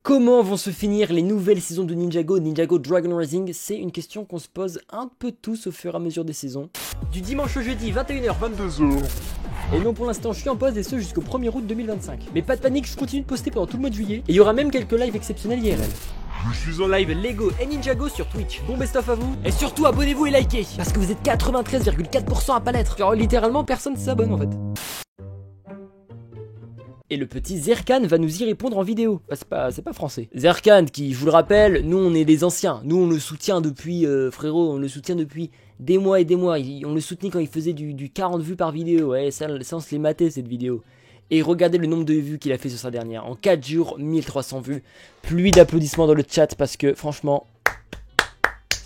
Comment vont se finir les nouvelles saisons de Ninjago Dragon Rising? C'est une question qu'on se pose un peu tous au fur et à mesure des saisons. Du dimanche au jeudi, 21h, 22h. Et non, pour l'instant, je suis en pause et ce jusqu'au 1er août 2025. Mais pas de panique, je continue de poster pendant tout le mois de juillet. Et il y aura même quelques lives exceptionnels IRL. Je suis en live Lego et Ninjago sur Twitch. Bon best of à vous. Et surtout, abonnez-vous et likez. Parce que vous êtes 93,4% à pas l'être. Car littéralement, personne s'abonne en fait. Et le petit Zerkan va nous y répondre en vidéo. Bah, c'est pas français. Zerkan qui, je vous le rappelle, nous on est des anciens. Nous on le soutient depuis, frérot, on le soutient depuis des mois et des mois. On le soutenait quand il faisait du 40 vues par vidéo. Ouais, ça on se les matait cette vidéo. Et regardez le nombre de vues qu'il a fait sur sa dernière. En 4 jours, 1300 vues. Pluie d'applaudissements dans le chat parce que franchement...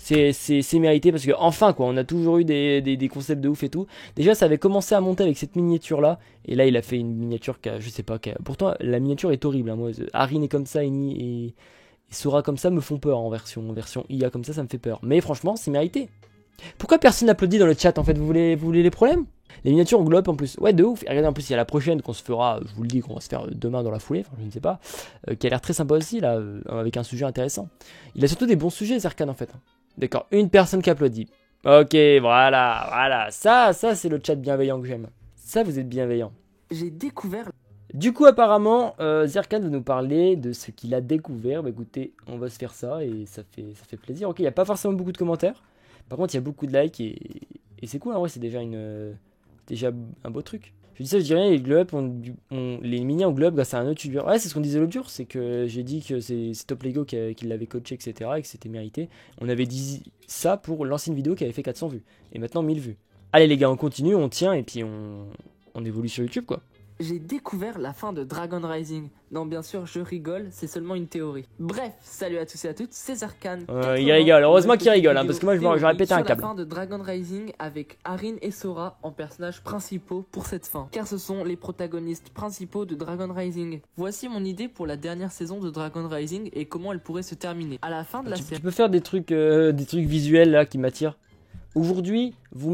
C'est mérité parce que enfin quoi, on a toujours eu des concepts de ouf et tout. Déjà ça avait commencé à monter avec cette miniature là. Et là il a fait une miniature qui a, je sais pas, pourtant la miniature est horrible hein. Moi, Arin est comme ça et Sora comme ça me font peur en version IA comme ça me fait peur. Mais franchement c'est mérité. Pourquoi personne n'applaudit dans le chat en fait, vous voulez les problèmes? Les miniatures en globe en plus, ouais de ouf. Et regardez en plus il y a la prochaine qu'on se fera, je vous le dis qu'on va se faire demain dans la foulée, enfin je ne sais pas. Qui a l'air très sympa aussi là, avec un sujet intéressant. Il a surtout des bons sujets Zerkan en fait. D'accord, une personne qui applaudit. Ok, voilà. Ça c'est le chat bienveillant que j'aime. Ça, vous êtes bienveillant. J'ai découvert... Du coup, apparemment, Zerkan va nous parler de ce qu'il a découvert. Bah écoutez, on va se faire ça et ça fait plaisir. Ok, il n'y a pas forcément beaucoup de commentaires. Par contre, il y a beaucoup de likes et c'est cool. En vrai, c'est déjà un beau truc. Je dis ça, je dis rien, les globes, les mini en globe grâce à un autre youtubeur. Ouais, c'est ce qu'on disait l'autre jour, c'est que j'ai dit que c'est Top Lego qui l'avait coaché, etc. et que c'était mérité. On avait dit ça pour l'ancienne vidéo qui avait fait 400 vues. Et maintenant 1000 vues. Allez les gars, on continue, on tient et puis on évolue sur YouTube quoi. J'ai découvert la fin de Dragon Rising. Non, bien sûr, je rigole, c'est seulement une théorie. Bref, salut à tous et à toutes, c'est Zerkan. Il rigole, heureusement qu'il rigole, hein, parce que moi j'aurais pété un câble. La fin de Dragon Rising avec Arin et Sora en personnages principaux pour cette fin, car ce sont les protagonistes principaux de Dragon Rising. Voici mon idée pour la dernière saison de Dragon Rising et comment elle pourrait se terminer. À la fin de la série... Tu peux faire des trucs visuels là qui m'attirent. Aujourd'hui, vous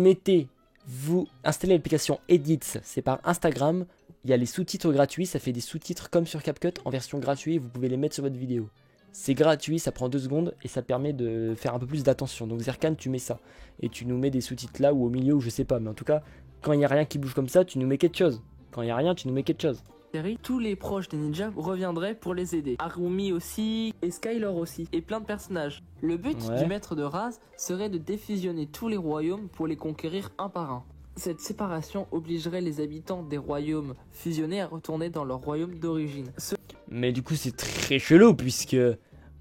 installez l'application Edits, c'est par Instagram. Il y a les sous-titres gratuits, ça fait des sous-titres comme sur CapCut en version gratuite, vous pouvez les mettre sur votre vidéo. C'est gratuit, ça prend 2 secondes et ça permet de faire un peu plus d'attention. Donc Zerkan, tu mets ça. Et tu nous mets des sous-titres là ou au milieu ou je sais pas. Mais en tout cas, quand il n'y a rien qui bouge comme ça, tu nous mets quelque chose. Quand il n'y a rien, tu nous mets quelque chose. Tous les proches des ninjas reviendraient pour les aider. Harumi aussi, et Skylar aussi, et plein de personnages. Le but du maître de Raz serait de défusionner tous les royaumes pour les conquérir un par un. Cette séparation obligerait les habitants des royaumes fusionnés à retourner dans leur royaume d'origine. Mais du coup c'est très chelou puisque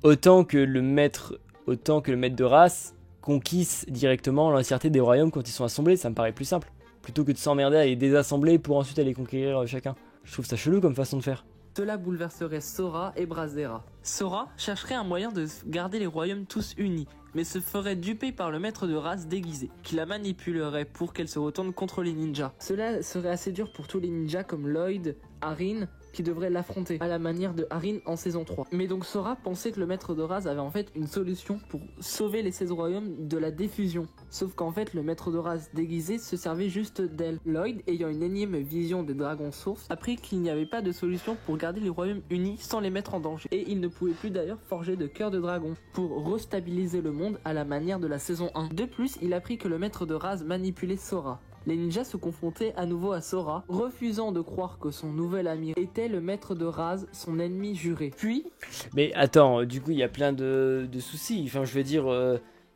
autant que le maître de race conquisse directement l'entièreté des royaumes quand ils sont assemblés, ça me paraît plus simple. Plutôt que de s'emmerder à les désassembler pour ensuite aller conquérir chacun. Je trouve ça chelou comme façon de faire. Cela bouleverserait Sora et Brazdera. Sora chercherait un moyen de garder les royaumes tous unis, mais se ferait duper par le maître de race déguisé, qui la manipulerait pour qu'elle se retourne contre les ninjas. Cela serait assez dur pour tous les ninjas comme Lloyd, Arin, qui devraient l'affronter, à la manière de Arin en saison 3. Mais donc Sora pensait que le maître de race avait en fait une solution pour sauver les 16 royaumes de la défusion. Sauf qu'en fait le maître de race déguisé se servait juste d'elle. Lloyd, ayant une énième vision des dragons sources, apprit qu'il n'y avait pas de solution pour garder les royaumes unis sans les mettre en danger. Et il ne pouvait plus d'ailleurs forger de cœur de dragon, pour restabiliser le monde à la manière de la saison 1. De plus, il apprit que le maître de race manipulait Sora. Les ninjas se confrontaient à nouveau à Sora, refusant de croire que son nouvel ami était le maître de Raz, son ennemi juré. Puis... Mais attends, du coup il y a plein de soucis, enfin je veux dire,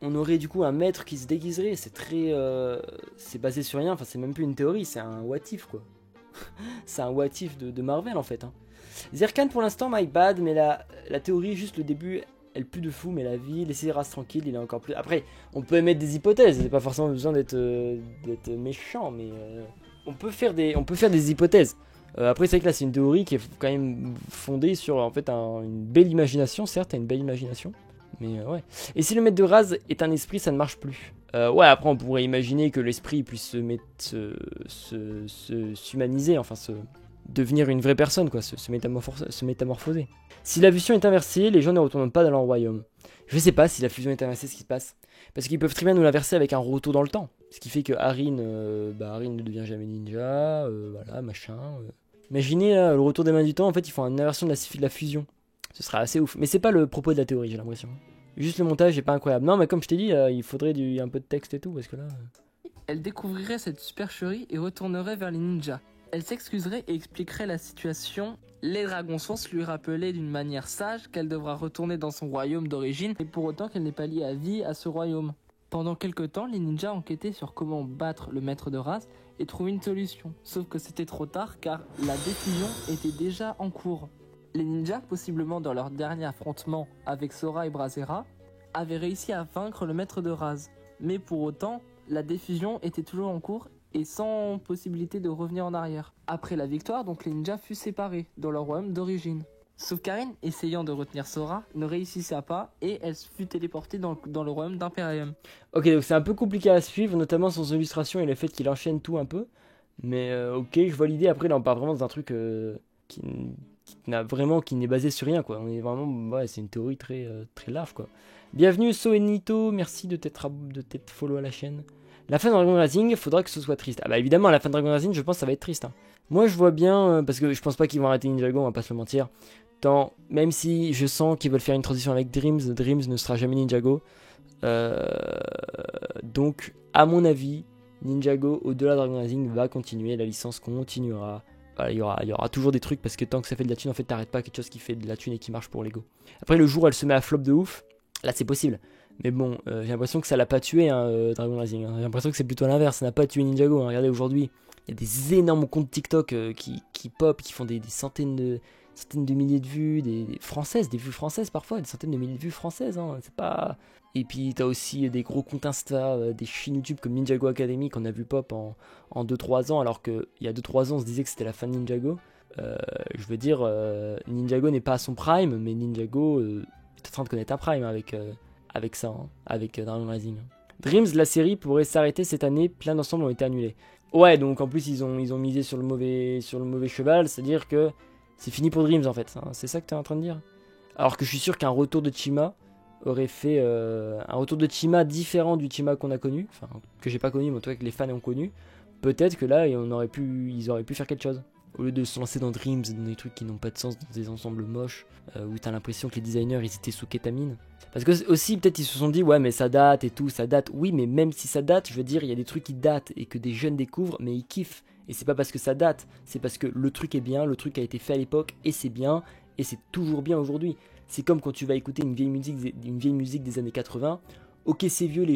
on aurait du coup un maître qui se déguiserait, c'est très... c'est basé sur rien, enfin c'est même plus une théorie, c'est un what if quoi. C'est un what if de Marvel en fait. Hein. Zerkan pour l'instant my bad, mais la théorie juste le début... Elle pue de fou, mais la vie, laissez Raz tranquille, il est encore plus... Après, on peut émettre des hypothèses, c'est pas forcément besoin d'être méchant, mais on peut faire des hypothèses. Après, c'est vrai que là, c'est une théorie qui est quand même fondée sur, en fait, une belle imagination, certes, une belle imagination, mais ouais. Et si le maître de Raz est un esprit, ça ne marche plus. Ouais, après, on pourrait imaginer que l'esprit puisse s'humaniser, enfin, devenir une vraie personne, quoi, se métamorphoser. Si la fusion est inversée, les gens ne retournent pas dans leur royaume. Je sais pas si la fusion est inversée, ce qui se passe. Parce qu'ils peuvent très bien nous l'inverser avec un retour dans le temps. Ce qui fait que Arin ne devient jamais ninja, voilà, machin. Imaginez le retour des mains du temps, en fait, ils font une inversion de la fusion. Ce serait assez ouf. Mais c'est pas le propos de la théorie, j'ai l'impression. Juste le montage est pas incroyable. Non, mais comme je t'ai dit, il faudrait un peu de texte et tout, parce que là... Elle découvrirait cette supercherie et retournerait vers les ninjas. Elle s'excuserait et expliquerait la situation. Les dragons sources lui rappelaient d'une manière sage qu'elle devra retourner dans son royaume d'origine, et pour autant qu'elle n'est pas liée à vie à ce royaume. Pendant quelque temps, les ninjas enquêtaient sur comment battre le maître de race et trouver une solution. Sauf que c'était trop tard car la décision était déjà en cours. Les ninjas, possiblement dans leur dernier affrontement avec Sora et Brazera, avaient réussi à vaincre le maître de race. Mais pour autant, la diffusion était toujours en cours et sans possibilité de revenir en arrière. Après la victoire, donc les ninjas furent séparés dans leur royaume d'origine. Sauf Karin, essayant de retenir Sora, ne réussissa pas et elle fut téléportée dans le royaume d'Imperium. Ok, donc c'est un peu compliqué à suivre, notamment sans illustration et le fait qu'il enchaîne tout un peu. Mais ok, je vois l'idée. Après, là, on parle vraiment d'un truc qui n'est basé sur rien, quoi. On est vraiment, ouais, c'est une théorie très, très large, quoi. Bienvenue Soenito, merci de t'être follow à la chaîne. La fin de Dragon Rising, faudra que ce soit triste. Ah bah évidemment, la fin de Dragon Rising, je pense que ça va être triste. Hein. Moi, je vois bien, parce que je pense pas qu'ils vont arrêter Ninjago, on va pas se le mentir. Même si je sens qu'ils veulent faire une transition avec Dreams ne sera jamais Ninjago. Donc, à mon avis, Ninjago, au-delà de Dragon Rising, va continuer, la licence continuera. Voilà, il y aura toujours des trucs, parce que tant que ça fait de la thune, en fait, t'arrêtes pas quelque chose qui fait de la thune et qui marche pour Lego. Après, le jour où elle se met à flop de ouf, là, c'est possible. Mais bon, j'ai l'impression que ça l'a pas tué, hein, Dragon Rising. Hein. J'ai l'impression que c'est plutôt l'inverse, ça n'a pas tué Ninjago. Hein. Regardez, aujourd'hui, il y a des énormes comptes TikTok qui pop, qui font des centaines de milliers de vues, des vues françaises parfois, des centaines de milliers de vues françaises, hein, c'est pas... Et puis t'as aussi des gros comptes Insta, des chaînes YouTube comme Ninjago Academy qu'on a vu pop en 2-3 ans, alors qu'il y a 2-3 ans on se disait que c'était la fin de Ninjago. Je veux dire, Ninjago n'est pas à son prime, mais Ninjago est en train de connaître un prime avec ça, hein, avec Dragon Rising. Dreams, la série pourrait s'arrêter cette année, plein d'ensembles ont été annulés. Ouais, donc en plus ils ont misé sur le mauvais cheval, c'est-à-dire que c'est fini pour Dreams en fait, hein. C'est ça que t'es en train de dire. Alors que je suis sûr qu'un retour de Chima aurait fait un retour de Chima différent du Chima qu'on a connu, enfin que j'ai pas connu mais en tout cas que les fans ont connu. Peut-être que là ils auraient pu faire quelque chose. Au lieu de se lancer dans Dreams, dans des trucs qui n'ont pas de sens, dans des ensembles moches, où t'as l'impression que les designers ils étaient sous kétamine. Parce que aussi peut-être ils se sont dit ouais mais ça date et tout, ça date. Oui mais même si ça date, je veux dire il y a des trucs qui datent et que des jeunes découvrent mais ils kiffent. Et c'est pas parce que ça date, c'est parce que le truc est bien, le truc a été fait à l'époque et c'est bien, et c'est toujours bien aujourd'hui. C'est comme quand tu vas écouter une vieille musique des années 80. Ok c'est vieux, les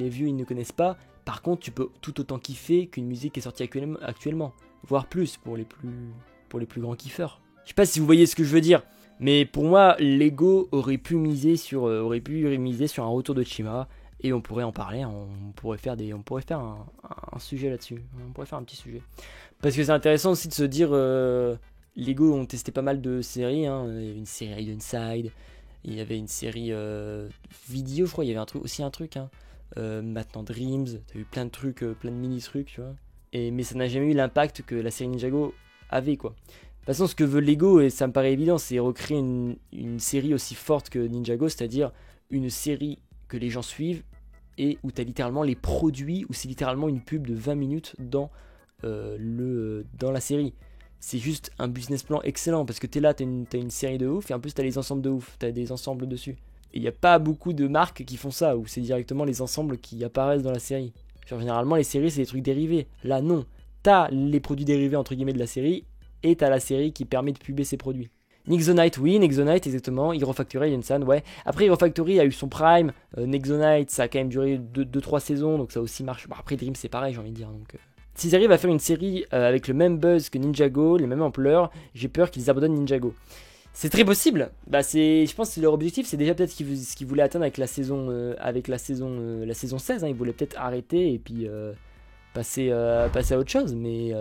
vieux ils ne connaissent pas. Par contre tu peux tout autant kiffer qu'une musique qui est sortie actuellement. Voire plus pour les plus grands kiffeurs. Je sais pas si vous voyez ce que je veux dire. Mais pour moi, Lego aurait pu miser sur un retour de Chima. Et on pourrait en parler, on pourrait faire un sujet là-dessus, on pourrait faire un petit sujet. Parce que c'est intéressant aussi de se dire, Lego ont testé pas mal de séries, hein. Il y avait une série Ironside, il y avait une série vidéo je crois, il y avait un truc, hein. Maintenant Dreams, t'as eu plein de trucs, plein de mini-trucs, tu vois. Mais ça n'a jamais eu l'impact que la série Ninjago avait, quoi. De toute façon, ce que veut Lego, et ça me paraît évident, c'est recréer une série aussi forte que Ninjago, c'est-à-dire une série que les gens suivent et où tu as littéralement les produits, où c'est littéralement une pub de 20 minutes dans la série. C'est juste un business plan excellent parce que tu es là, tu as une série de ouf et en plus tu as les ensembles de ouf, tu as des ensembles dessus. Et il n'y a pas beaucoup de marques qui font ça, où c'est directement les ensembles qui apparaissent dans la série. Genre, généralement, les séries, c'est des trucs dérivés. Là, non. Tu as les produits dérivés entre guillemets de la série et tu as la série qui permet de puber ses produits. Nick the Knight, oui, Nick the Knight, exactement. Hero Factory, Yensan, ouais. Après, Hero Factory a eu son prime. Nick the Knight, ça a quand même duré 2-3 saisons, donc ça aussi marche. Bon, après, Dream, c'est pareil, j'ai envie de dire. Donc, s'ils arrivent à faire une série avec le même buzz que Ninjago, les mêmes ampleurs, j'ai peur qu'ils abandonnent Ninjago. C'est très possible. Bah, je pense que leur objectif, c'est déjà peut-être ce qu'ils voulaient atteindre avec la saison 16. Hein. Ils voulaient peut-être arrêter et puis passer à autre chose, mais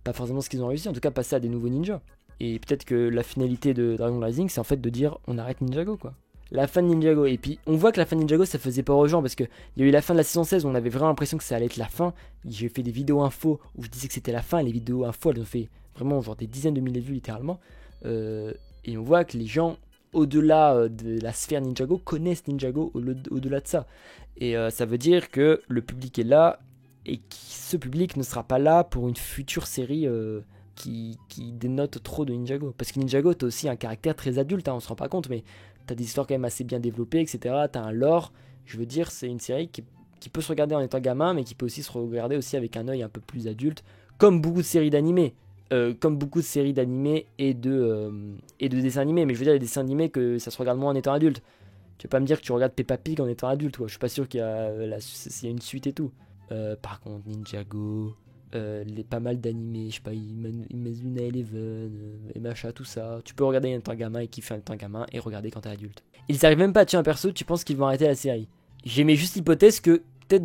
pas forcément ce qu'ils ont réussi. En tout cas, passer à des nouveaux ninjas. Et peut-être que la finalité de Dragon Rising, c'est en fait de dire on arrête Ninjago, quoi. La fin de Ninjago. Et puis on voit que la fin de Ninjago, ça faisait peur aux gens parce qu'il y a eu la fin de la saison 16 où on avait vraiment l'impression que ça allait être la fin. J'ai fait des vidéos infos où je disais que c'était la fin. Et les vidéos infos, elles ont fait vraiment genre des dizaines de milliers de vues littéralement. Et on voit que les gens, au-delà de la sphère Ninjago, connaissent Ninjago au-delà de ça. Et ça veut dire que le public est là et que ce public ne sera pas là pour une future série qui dénote trop de Ninjago. Parce que Ninjago, t'as aussi un caractère très adulte, hein, on se rend pas compte, mais t'as des histoires quand même assez bien développées, etc. T'as un lore, je veux dire, c'est une série qui peut se regarder en étant gamin, mais qui peut aussi se regarder aussi avec un œil un peu plus adulte, comme beaucoup de séries d'animés. Comme beaucoup de séries d'animés et de dessins animés. Mais je veux dire, les dessins animés, que ça se regarde moins en étant adulte. Tu vas pas me dire que tu regardes Peppa Pig en étant adulte, quoi. Je suis pas sûr qu'il y a, s'il y a une suite et tout. Par contre, Ninjago, pas mal d'animés, je sais pas, Imazuna Eleven, et machin, tout ça. Tu peux regarder en étant gamin et kiffer en étant gamin et regarder quand t'es adulte. Ils arrivent même pas à tuer un perso, tu penses qu'ils vont arrêter la série. J'aimais juste l'hypothèse que, peut-être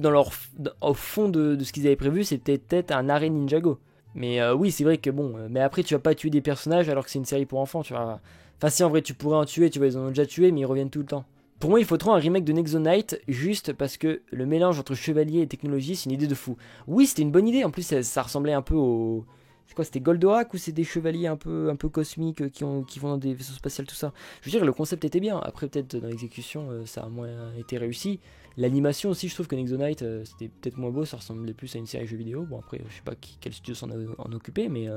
au fond de ce qu'ils avaient prévu, c'était peut-être un arrêt Ninjago. Mais oui, c'est vrai que bon, mais après tu vas pas tuer des personnages alors que c'est une série pour enfants, tu vois. Enfin si, en vrai tu pourrais en tuer, tu vois, ils en ont déjà tué, mais ils reviennent tout le temps. Pour moi, il faut trop un remake de Nexo-Knight, juste parce que le mélange entre chevalier et technologie, c'est une idée de fou. Oui, c'était une bonne idée, en plus ça ressemblait un peu au... C'est quoi, c'était Goldorak ou c'est des chevaliers un peu cosmiques qui vont dans des vaisseaux spatials, tout ça. Je veux dire, le concept était bien, après peut-être dans l'exécution, ça a moins été réussi. L'animation aussi, je trouve que Nexo-Knight, c'était peut-être moins beau, ça ressemblait plus à une série jeux vidéo. Bon après, je sais pas quel studio en occupait, mais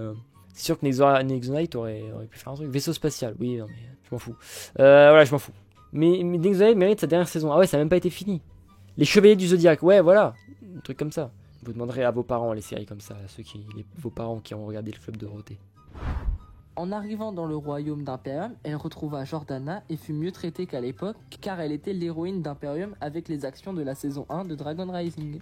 c'est sûr que Nexo-Knight aurait pu faire un truc. Vaisseau spatial, oui, non mais je m'en fous. Voilà, je m'en fous. Mais Nexo-Knight mérite sa dernière saison. Ah ouais, ça n'a même pas été fini. Les Chevaliers du Zodiaque, ouais, voilà. Un truc comme ça. Vous demanderez à vos parents les séries comme ça, vos parents qui ont regardé le Club de Dorothée. En arrivant dans le royaume d'Imperium, elle retrouva Jordana et fut mieux traitée qu'à l'époque, car elle était l'héroïne d'Imperium avec les actions de la saison 1 de Dragon Rising.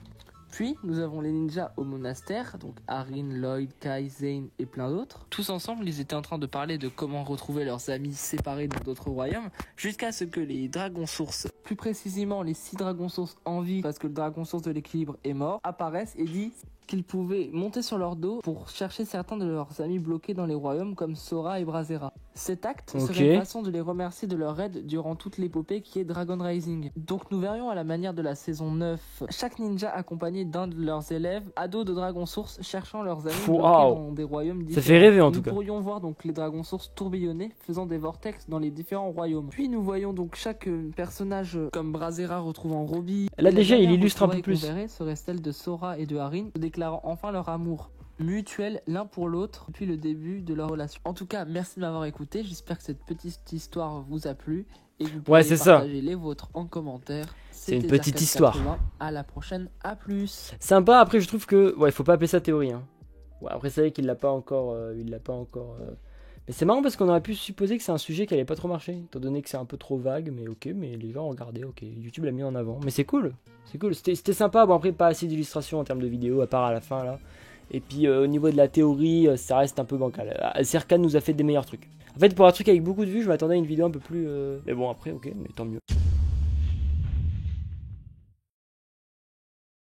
Puis, nous avons les ninjas au monastère, donc Arin, Lloyd, Kai, Zane et plein d'autres. Tous ensemble, ils étaient en train de parler de comment retrouver leurs amis séparés dans d'autres royaumes, jusqu'à ce que les dragons sources, plus précisément les 6 dragons sources en vie, parce que le dragon source de l'équilibre est mort, apparaissent et disent qu'ils pouvaient monter sur leur dos pour chercher certains de leurs amis bloqués dans les royaumes comme Sora et Brazera. Cet acte serait une façon de les remercier de leur aide durant toute l'épopée qui est Dragon Rising. Donc nous verrions à la manière de la saison 9, chaque ninja accompagné d'un de leurs élèves, ados de Dragon Source, cherchant leurs amis bloqués dans des royaumes différents. Ça fait rêver en tout cas. Nous pourrions voir donc les Dragons Source tourbillonner, faisant des vortex dans les différents royaumes. Puis nous voyons donc chaque personnage comme Brazera retrouvant Robbie. Là déjà il illustre un peu plus. Serait celle de Sora et de Harin, déclarant enfin leur amour mutuel l'un pour l'autre depuis le début de leur relation. En tout cas, merci de m'avoir écouté. J'espère que cette petite histoire vous a plu et vous pouvez partager les vôtres en commentaire. C'est une petite histoire. À la prochaine, à plus. Sympa. Après, je trouve que ouais, faut pas appeler ça théorie. Hein. Ouais, après, c'est vrai qu'il l'a pas encore, Mais c'est marrant parce qu'on aurait pu supposer que c'est un sujet qui allait pas trop marcher, étant donné que c'est un peu trop vague. Mais ok, mais les gens ont regardé. Ok, YouTube l'a mis en avant. Mais c'est cool. C'est cool. C'était sympa. Bon après, pas assez d'illustrations en termes de vidéos, à part à la fin là. Et puis au niveau de la théorie, ça reste un peu bancal. Serkan nous a fait des meilleurs trucs. En fait, pour un truc avec beaucoup de vues, je m'attendais à une vidéo un peu plus... Mais bon, après, ok, mais tant mieux.